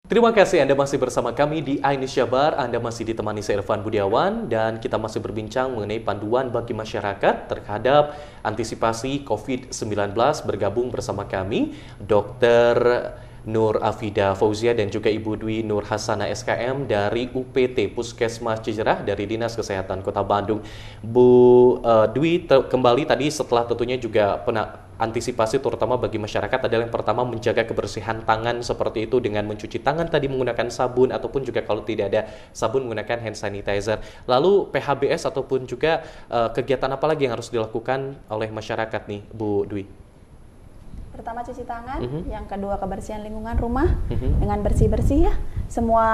Terima kasih Anda masih bersama kami di Indonesia Bar. Anda masih ditemani saya Irfan Budiawan dan kita masih berbincang mengenai panduan bagi masyarakat terhadap antisipasi COVID-19. Bergabung bersama kami Dr. Nur Afida Fauzia dan juga Ibu Dwi Nur Hasana SKM dari UPT Puskesmas Cijerah dari Dinas Kesehatan Kota Bandung. Bu Dwi kembali tadi setelah tentunya juga antisipasi terutama bagi masyarakat adalah yang pertama menjaga kebersihan tangan seperti itu dengan mencuci tangan tadi menggunakan sabun ataupun juga kalau tidak ada sabun menggunakan hand sanitizer. Lalu PHBS ataupun juga kegiatan apa lagi yang harus dilakukan oleh masyarakat nih Bu Dwi? Pertama cuci tangan, yang kedua kebersihan lingkungan rumah dengan bersih-bersih ya. Semua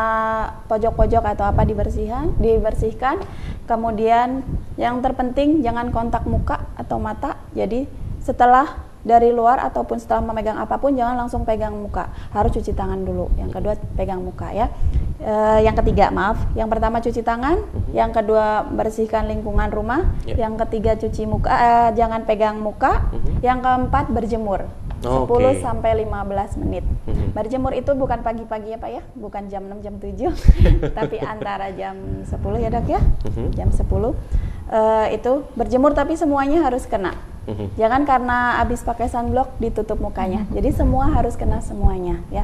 pojok-pojok atau apa dibersihkan. Kemudian yang terpenting jangan kontak muka atau mata. Jadi setelah dari luar ataupun setelah memegang apapun jangan langsung pegang muka, harus cuci tangan dulu. Yang kedua pegang muka ya. Yang ketiga yang pertama cuci tangan, yang kedua bersihkan lingkungan rumah, yang ketiga cuci muka, jangan pegang muka, yang keempat berjemur. 10 sampai 15 menit. Berjemur itu bukan pagi-pagi ya Pak ya, bukan jam 6 jam 7, tapi antara jam 10 ya Dok ya, jam 10 itu berjemur tapi semuanya harus kena. Jangan karena habis pakai sunblock ditutup mukanya. Jadi semua harus kena semuanya ya.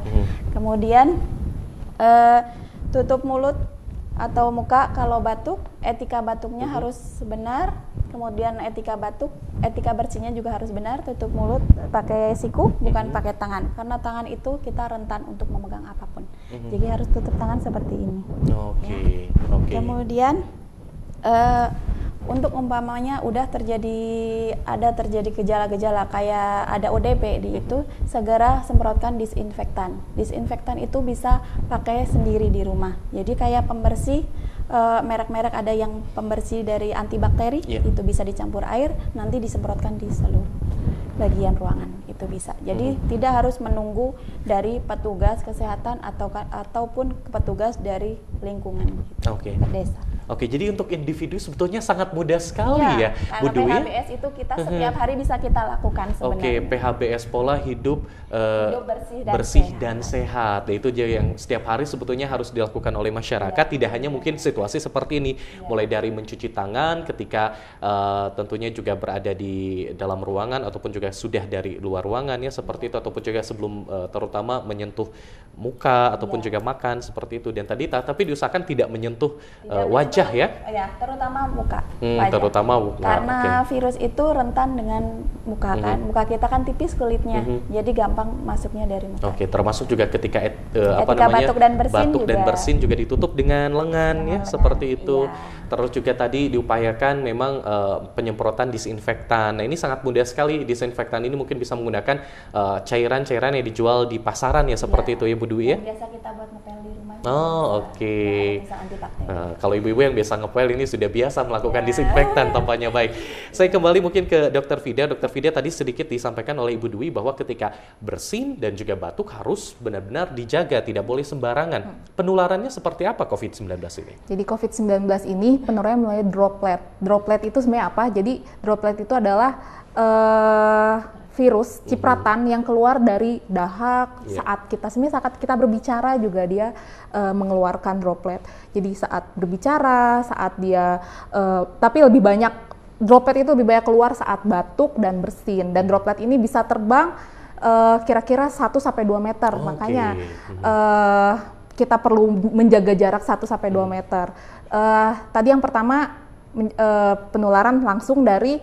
Kemudian tutup mulut atau muka kalau batuk, etika batuknya harus benar. Kemudian etika bersihnya juga harus benar. Tutup mulut pakai siku, bukan pakai tangan. Karena tangan itu kita rentan untuk memegang apapun. Jadi harus tutup tangan seperti ini. Kemudian untuk umpamanya udah terjadi gejala-gejala kayak ada ODP itu segera semprotkan disinfektan. Disinfektan itu bisa pakai sendiri di rumah. Jadi kayak pembersih merek-merek ada yang pembersih dari antibakteri itu bisa dicampur air nanti disemprotkan di seluruh bagian ruangan itu bisa. Jadi tidak harus menunggu dari petugas kesehatan ataupun petugas dari lingkungan desa. Oke, jadi untuk individu sebetulnya sangat mudah sekali ya, Bu Dwi. PHBS itu kita setiap hari bisa kita lakukan sebenarnya. PHBS pola hidup bersih dan sehat. Itu yang setiap hari sebetulnya harus dilakukan oleh masyarakat. Tidak hanya mungkin situasi seperti ini, mulai dari mencuci tangan ketika tentunya juga berada di dalam ruangan ataupun juga sudah dari luar ruangan ya seperti itu, ataupun juga sebelum terutama menyentuh muka ataupun juga makan seperti itu. Dan tadi tapi diusahakan tidak menyentuh wajah ya, terutama muka. Terutama muka. Karena virus itu rentan dengan muka kan. Muka kita kan tipis kulitnya, jadi gampang masuknya dari muka. Termasuk juga ketika batuk dan bersin juga ditutup dengan lengan seperti itu. Terus juga tadi diupayakan memang penyemprotan disinfektan. Nah ini sangat mudah sekali. Disinfektan ini mungkin bisa menggunakan cairan-cairan yang dijual di pasaran ya seperti itu ya Bu Dwi ya. Biasa kita buat ngepel di rumah. Kalau ibu-ibu yang biasa ngepel ini sudah biasa melakukan disinfektan tampaknya. Baik, saya kembali mungkin ke Dr. Fida. Dr. Fida tadi sedikit disampaikan oleh Ibu Dwi bahwa ketika bersin dan juga batuk harus benar-benar dijaga, tidak boleh sembarangan. Penularannya seperti apa COVID-19 ini? Jadi COVID-19 ini penularannya melalui droplet. Droplet itu sebenarnya apa? Jadi droplet itu adalah virus cipratan yang keluar dari dahak saat kita berbicara juga dia mengeluarkan droplet. Jadi saat berbicara, saat dia tapi lebih banyak droplet itu lebih banyak keluar saat batuk dan bersin, dan droplet ini bisa terbang kira-kira 1 sampai 2 meter. Makanya kita perlu menjaga jarak 1 sampai 2 meter. Tadi yang pertama penularan langsung dari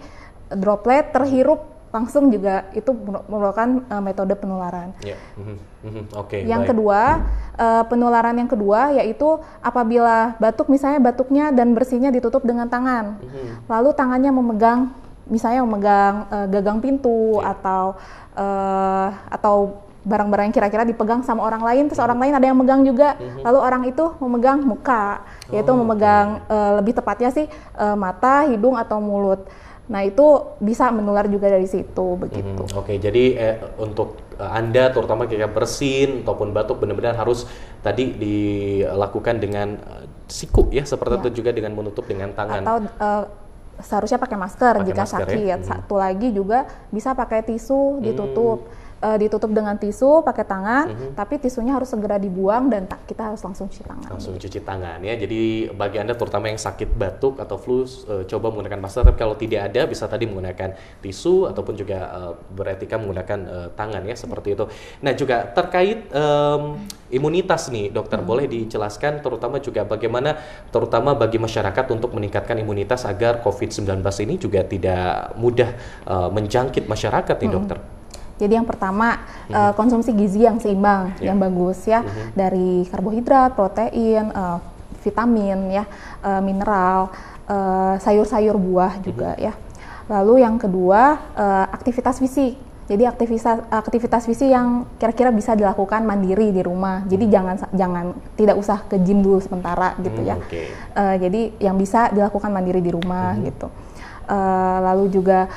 droplet terhirup langsung juga itu merupakan metode penularan. Yang kedua, penularan yang kedua yaitu apabila batuk, misalnya batuknya dan bersihnya ditutup dengan tangan, lalu tangannya memegang gagang pintu atau barang-barang yang kira-kira dipegang sama orang lain, terus orang lain ada yang megang juga, lalu orang itu memegang muka, yaitu memegang lebih tepatnya sih mata, hidung atau mulut. Nah itu bisa menular juga dari situ begitu. Jadi untuk Anda terutama ketika bersin ataupun batuk benar-benar harus tadi dilakukan dengan siku ya, seperti itu juga dengan menutup dengan tangan. Atau seharusnya pakai masker jika sakit. Satu lagi juga bisa pakai tisu ditutup. ditutup dengan tisu pakai tangan, tapi tisunya harus segera dibuang dan kita harus langsung cuci tangan. Langsung cuci tangan ya. Jadi bagi Anda terutama yang sakit batuk atau flu, coba menggunakan masker. Tapi kalau tidak ada, bisa tadi menggunakan tisu ataupun juga beretika menggunakan tangan ya, seperti itu. Nah, juga terkait imunitas nih, dokter, boleh dijelaskan terutama juga bagaimana terutama bagi masyarakat untuk meningkatkan imunitas agar COVID-19 ini juga tidak mudah menjangkit masyarakat nih, dokter. Jadi yang pertama konsumsi gizi yang seimbang, yang bagus ya, dari karbohidrat, protein, vitamin ya, mineral, sayur-sayur buah juga ya. Lalu yang kedua aktivitas fisik. Jadi aktivitas fisik yang kira-kira bisa dilakukan mandiri di rumah. Jadi jangan tidak usah ke gym dulu sementara gitu ya. Jadi yang bisa dilakukan mandiri di rumah gitu. Lalu juga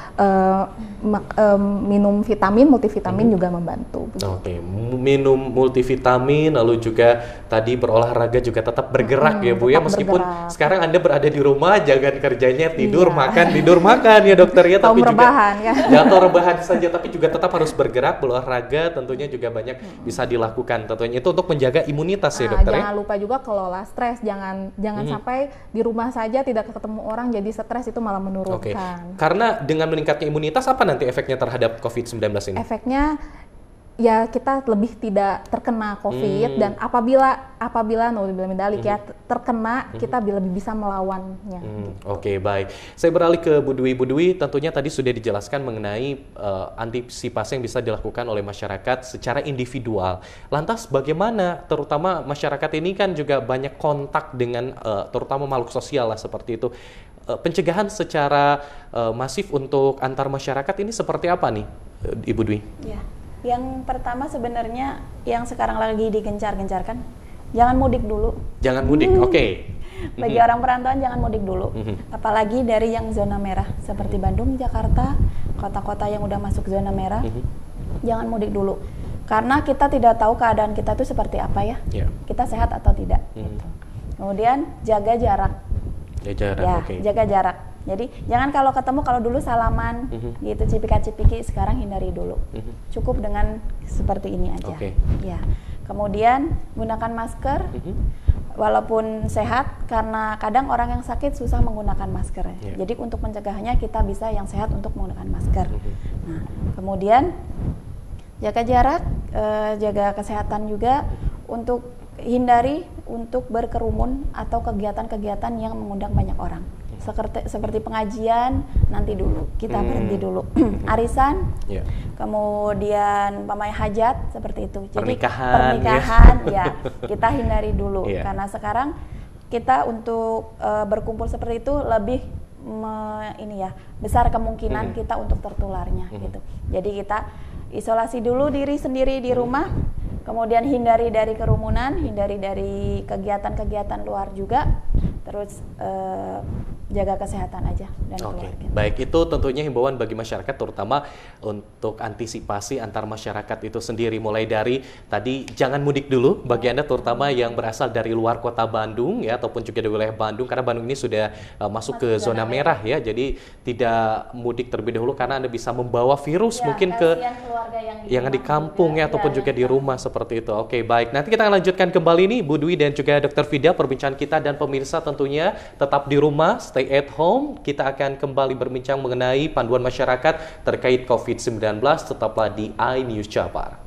minum vitamin, multivitamin juga membantu. Minum multivitamin, lalu juga tadi berolahraga juga tetap bergerak ya Bu ya, meskipun sekarang Anda berada di rumah, jangan kerjanya tidur makan ya dokter ya, tapi juga atau rebahan saja, tapi juga tetap harus bergerak, berolahraga, tentunya juga banyak bisa dilakukan tentunya itu untuk menjaga imunitas ya dokter. Jangan lupa juga kelola stres, jangan sampai di rumah saja tidak ketemu orang jadi stres, itu malah menurun. Karena dengan meningkatnya imunitas, apa nanti efeknya terhadap COVID-19 ini? Efeknya ya kita lebih tidak terkena COVID dan apabila naudzubillah min dzalik ya terkena, kita lebih bisa melawannya. Oke, baik. Saya beralih ke Bu Dwi, tentunya tadi sudah dijelaskan mengenai antisipasi yang bisa dilakukan oleh masyarakat secara individual. Lantas bagaimana terutama masyarakat ini kan juga banyak kontak dengan terutama makhluk sosial lah seperti itu. Pencegahan secara masif untuk antar masyarakat ini seperti apa nih, Ibu Dwi? Ya, yang pertama sebenarnya yang sekarang lagi digencar-gencarkan, jangan mudik dulu. Jangan mudik, oke. Bagi orang perantauan jangan mudik dulu, apalagi dari yang zona merah seperti Bandung, Jakarta, kota-kota yang udah masuk zona merah, jangan mudik dulu. Karena kita tidak tahu keadaan kita itu seperti apa ya, kita sehat atau tidak. Gitu. Kemudian jaga jarak. Jaga jarak. Jadi jangan kalau ketemu, kalau dulu salaman gitu, cipika-cipiki, sekarang hindari dulu. Cukup dengan seperti ini aja. Ya. Kemudian gunakan masker walaupun sehat, karena kadang orang yang sakit susah menggunakan masker. Jadi untuk mencegahnya kita bisa yang sehat untuk menggunakan masker. Nah, kemudian jaga jarak, jaga kesehatan juga, untuk hindari untuk berkerumun atau kegiatan-kegiatan yang mengundang banyak orang. Seperti pengajian, nanti dulu, kita berhenti dulu. Arisan, kemudian pamai hajat, seperti itu. Jadi pernikahan ya kita hindari dulu. Karena sekarang kita untuk berkumpul seperti itu lebih besar kemungkinan kita untuk tertularnya gitu. Jadi kita isolasi dulu diri sendiri di rumah, kemudian hindari dari kerumunan, hindari dari kegiatan-kegiatan luar juga, terus jaga kesehatan aja dan keluarga. Baik, itu tentunya himbauan bagi masyarakat, terutama untuk antisipasi antar masyarakat itu sendiri, mulai dari tadi jangan mudik dulu bagi Anda terutama yang berasal dari luar kota Bandung ya, ataupun juga di wilayah Bandung, karena Bandung ini sudah masuk ke zona merah ya, jadi tidak mudik terlebih dahulu karena Anda bisa membawa virus mungkin ke yang di kampung ya, ataupun juga di rumah seperti itu. Oke, baik, nanti kita akan lanjutkan kembali nih Bu Dwi dan juga Dr. Fida perbincangan kita, dan pemirsa tentunya tetap di rumah, stay at home. Kita akan kembali berbincang mengenai panduan masyarakat terkait COVID-19, tetaplah di iNews Jabar.